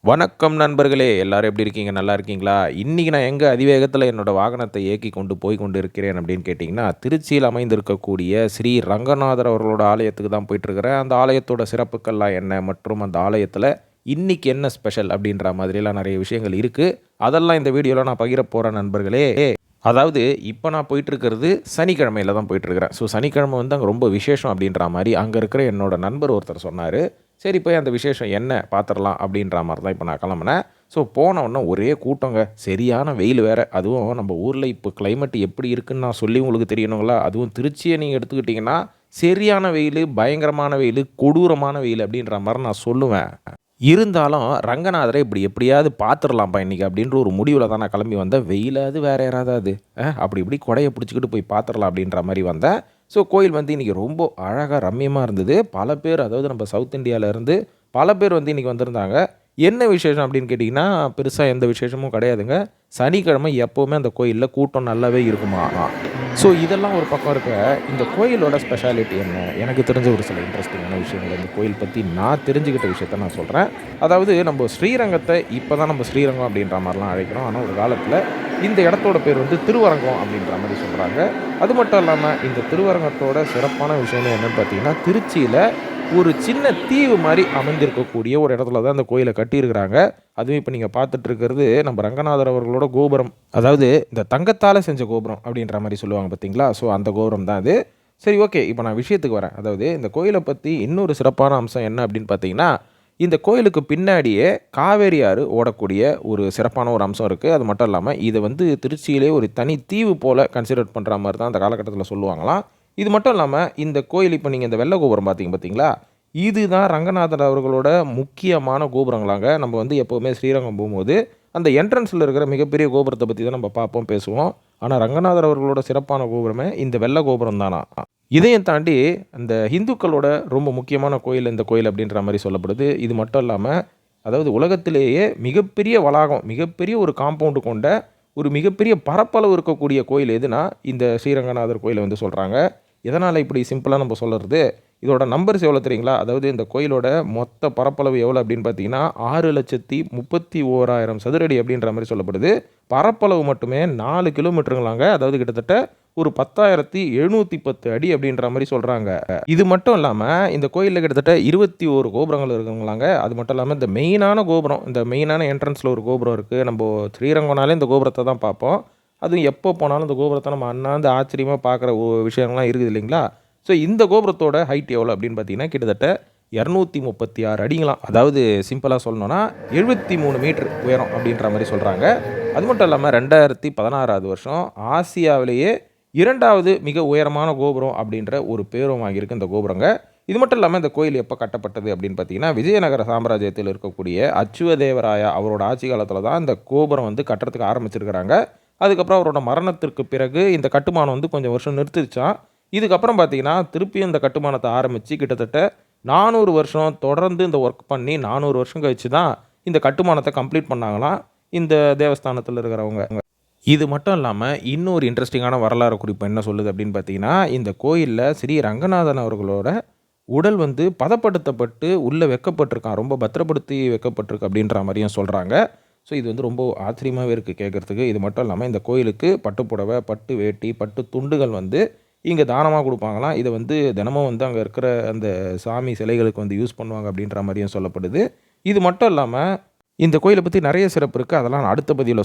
வணக்கம் நண்பர்களே! எல்லாரும் எப்படி இருக்கீங்க? நல்லா இருக்கீங்களா? இன்னைக்கு நான் எங்க அதிவேகத்தில என்னோட வாகனத்தை இயக்கிக் கொண்டு போய் கொண்டு இருக்கிறேன் அப்படின்னு கேட்டீங்கன்னா, திருச்சியில் அமைந்திருக்கக்கூடிய ஸ்ரீ ரங்கநாதர் அவர்களோட ஆலயத்துக்கு தான் போயிட்டுருக்கிறேன். அந்த ஆலயத்தோட சிறப்புக்கள்லாம் என்ன? மற்றும் அந்த ஆலயத்தில இன்னைக்கு என்ன ஸ்பெஷல்? அப்படின்ற மாதிரியெல்லாம் நெறைய விஷயங்கள் இருக்கு. அதெல்லாம் இந்த வீடியோல நான் பகிரப் போறேன் நண்பர்களே. அதாவது இப்ப நான் போயிட்டுருக்கிறது சனிக்கிழமையில தான் போயிட்டுருக்கிறேன். ஸோ சனிக்கிழமை வந்து அங்க ரொம்ப விசேஷம் அப்படின்ற மாரி அங்க இருக்கிற என்னோட நண்பர் ஒருத்தர் சொன்னாரு. சரி போய் அந்த விசேஷம் என்ன பார்த்துரலாம் அப்படின்ற மாரி தான் இப்ப நான் கிளம்புனேன். ஸோ போன உடனே ஒரே கூட்டங்க. சரியான வெயில் வேற. அதுவும் நம்ம ஊர்ல இப்போ கிளைமேட் எப்படி இருக்குன்னு நான் சொல்லி உங்களுக்கு தெரியணுங்களா? அதுவும் திருச்சிய நீங்க எடுத்துக்கிட்டீங்கன்னா, சரியான வெயிலு, பயங்கரமான வெயிலு, கொடூரமான வெயிலு அப்படின்ற மாரி நான் சொல்லுவேன். இருந்தாலும் ரங்கநாதர இப்படி எப்படியாவது பார்த்துரலாம்ப்பா இன்னைக்கு அப்படின்ற ஒரு முடிவுல தான் நான் கிளம்பி வந்தேன். வெயிலாது வேற யாராவது அது. அப்படி இப்படி கொடைய பிடிச்சுக்கிட்டு போய் பார்த்துரலாம் அப்படின்ற மாரி வந்தேன். ஸோ கோயில் வந்து இன்னைக்கு ரொம்ப அழகா ரம்மியமா இருந்தது. பல பேர் அதாவது நம்ம சவுத் இந்தியால இருந்து பல பேர் வந்து இன்னைக்கு வந்திருந்தாங்க. என்ன விசேஷம் அப்படின்னு கேட்டீங்கன்னா, பெருசா எந்த விசேஷமும் கிடையாதுங்க. சனிக்கிழமை எப்பவுமே அந்த கோயில்ல கூட்டம் நல்லாவே இருக்குமாம். ஸோ இதெல்லாம் ஒரு பக்கம் இருக்க, இந்த கோயிலோட ஸ்பெஷாலிட்டி என்ன? எனக்கு தெரிஞ்ச ஒரு சில இன்ட்ரெஸ்டிங்கான விஷயங்கள் இந்த கோயில் பத்தி நான் தெரிஞ்சுக்கிட்ட விஷயத்த நான் சொல்றேன். அதாவது நம்ம ஸ்ரீரங்கத்த இப்ப தான் நம்ம ஸ்ரீரங்கம் அப்படின்ற மாரிலாம் அழைக்கிறோம். ஆனா ஒரு காலத்தில இந்த இடத்தோட பேர் வந்து திருவரங்கம் அப்படின்ற மாரி சொல்றாங்க. அது மட்டும் இல்லாம இந்த திருவரங்கத்தோட சிறப்பான விஷயம் என்னன்னு பார்த்தீங்கன்னா, திருச்சியில ஒரு சின்ன தீவு மாரி அமைந்திருக்கக்கூடிய ஒரு இடத்துல தான் இந்த கோயில கட்டியிருக்கிறாங்க. அதுவும் இப்ப நீங்க பார்த்துட்டு இருக்கிறது நம்ம ரங்கநாதர் அவர்களோட கோபுரம். அதாவது இந்த தங்கத்தால செஞ்ச கோபுரம் அப்படின்ற மாரி சொல்லுவாங்க பார்த்தீங்களா? ஸோ அந்த கோபுரம் தான் அது. சரி ஓகே. இப்ப நான் விஷயத்துக்கு வரேன். அதாவது இந்த கோயில பத்தி இன்னொரு சிறப்பான அம்சம் என்ன அப்படின்னு பார்த்தீங்கன்னா, இந்த கோயிலுக்கு பின்னாடியே காவேரி ஆறு ஓடக்கூடிய ஒரு சிறப்பான ஒரு அம்சம் இருக்கு. அது மட்டும் இல்லாம இத வந்து திருச்சியிலே ஒரு தனி தீவு போல கன்சிடர் பண்ற மாரி தான் அந்த காலகட்டத்தில சொல்லுவாங்களாம். இது மட்டும் இல்லாம இந்த கோயில் இப்ப நீங்க இந்த வெள்ள கோபுரம் பார்த்தீங்க பார்த்தீங்களா? இதுதான் ரங்கநாதர் அவர்களோட முக்கியமான கோபுரங்களாங்க. நம்ம வந்து எப்பவுமே ஸ்ரீரங்கம் போம்போது, அந்த என்ட்ரன்ஸ்ல இருக்கிற மிகப்பெரிய கோபுரத்த பத்தி தான் நம்ம பார்ப்போம், பேசுவோம். ஆனா ரங்கநாதர் அவர்களோட சிறப்பான கோபுரமே இந்த வெள்ள கோபுரம் தானாம். இதையும் தாண்டி அந்த ஹிந்துக்களோட ரொம்ப முக்கியமான கோயில் இந்த கோயில் அப்படின்ற மாரி சொல்லப்படுது. இது மட்டும் இல்லாம, அதாவது உலகத்திலேயே மிகப்பெரிய வளாகம், மிகப்பெரிய ஒரு காம்பவுண்ட் கொண்ட ஒரு மிகப்பெரிய பரப்பளவு இருக்கக்கூடிய கோயில் எதுனா, இந்த ஸ்ரீரங்கநாதர் கோயில வந்து சொல்றாங்க. எதனால இப்படி சிம்பிளா நம்ம சொல்லறது? இதோட நம்பர்ஸ் எவ்வளோ தெரியுங்களா? அதாவது இந்த கோயிலோட மொத்த பரப்பளவு எவ்வளோ அப்படின்னு பார்த்தீங்கன்னா, 6,31,000 சதுர அடி அப்படின்ற மாரி சொல்லப்படுது. பரப்பளவு மட்டுமே 4 கிலோமீட்டருங்களாங்க. அதாவது கிட்டத்தட்ட ஒரு 10,710 அடி அப்படின்ற மாரி சொல்றாங்க. இது மட்டும் இல்லாம இந்த கோயில்ல கிட்டத்தட்ட 21 கோபுரங்கள் இருக்குங்களாங்க. அது மட்டும் இல்லாம இந்த மெயினான கோபுரம், இந்த மெயினான என்ட்ரன்ஸ்ல ஒரு கோபுரம் இருக்கு. நம்போ ஸ்ரீரங்கம்னாலே இந்த கோபுரத்த தான் பார்ப்போம். அதுவும் எப்போ போனாலும் இந்த கோபுரத்த நம்ம அண்ணாந்து ஆச்சரியமா பார்க்குற விஷயங்கள்லாம் இருக்குது இல்லைங்களா? ஸோ இந்த கோபுரத்தோட ஹைட் எவ்வளோ அப்படின்னு பார்த்தீங்கன்னா, கிட்டத்தட்ட 236 அடிங்களாம். அதாவது சிம்பிளா சொல்லணும்னா 73 மீட்டர் உயரம் அப்படின்ற மாரி சொல்றாங்க. அது மட்டும் இல்லாம 2016வது வருஷம் ஆசியாவிலேயே 2வது மிக உயரமான கோபுரம் அப்படின்ற ஒரு பேரும் வாங்கியிருக்கு இந்த கோபுரங்க. இது மட்டும் இல்லாம இந்த கோயில் எப்ப கட்டப்பட்டது அப்படின்னு பார்த்தீங்கன்னா, விஜயநகர சாம்ராஜ்யத்தில் இருக்கக்கூடிய அச்சுவதேவராயா அவரோட ஆட்சி காலத்தில தான் இந்த கோபுரம் வந்து கட்டுறதுக்கு ஆரம்பிச்சிருக்கிறாங்க. அதுக்கப்புறம் அவரோட மரணத்திற்கு பிறகு இந்த கட்டுமானம் வந்து கொஞ்சம் வருஷம் நிறுத்திருச்சாம். இதுக்கப்புறம் பார்த்தீங்கன்னா, திருப்பியும் இந்த கட்டுமானத்த ஆரம்பிச்சு கிட்டத்தட்ட 400 வருஷம் தொடர்ந்து இந்த ஒர்க் பண்ணி 400 வருஷம் கழிச்சு தான் இந்த கட்டுமானத்த கம்ப்ளீட் பண்ணாங்களாம், இந்த தேவஸ்தானத்தில இருக்கிறவங்க. இது மட்டும் இல்லாம, இன்னொரு இன்ட்ரஸ்டிங்கான வரலாறு குறிப்பு என்ன சொல்லுது அப்படின்னு பார்த்தீங்கன்னா, இந்த கோயில்ல ஸ்ரீ ரங்கநாதன் அவர்களோட உடல் வந்து பதப்படுத்தப்பட்டு உள்ள வைக்கப்பட்டிருக்காம். ரொம்ப பத்திரப்படுத்தி வைக்கப்பட்டிருக்கு அப்படின்ற மாரியும் சொல்றாங்க. ஸோ இது வந்து ரொம்ப ஆச்சரியமாவே இருக்கு கேட்கறதுக்கு. இது மட்டும் இல்லாம இந்த கோயிலுக்கு பட்டு புடவை, பட்டு வேட்டி, பட்டு துண்டுகள் வந்து இங்க தானமா குடுப்பாங்களாம். இத வந்து தினமும் வந்து அங்க இருக்கிற அந்த சாமி சிலைகளுக்கு வந்து யூஸ் பண்ணுவாங்க அப்படின்ற மாரியும் சொல்லப்படுது. இது மட்டும் இல்லாம, இந்த கோயில பத்தி நெறைய சிறப்பு இருக்கு. அதெல்லாம் நான் அடுத்த பதிவுல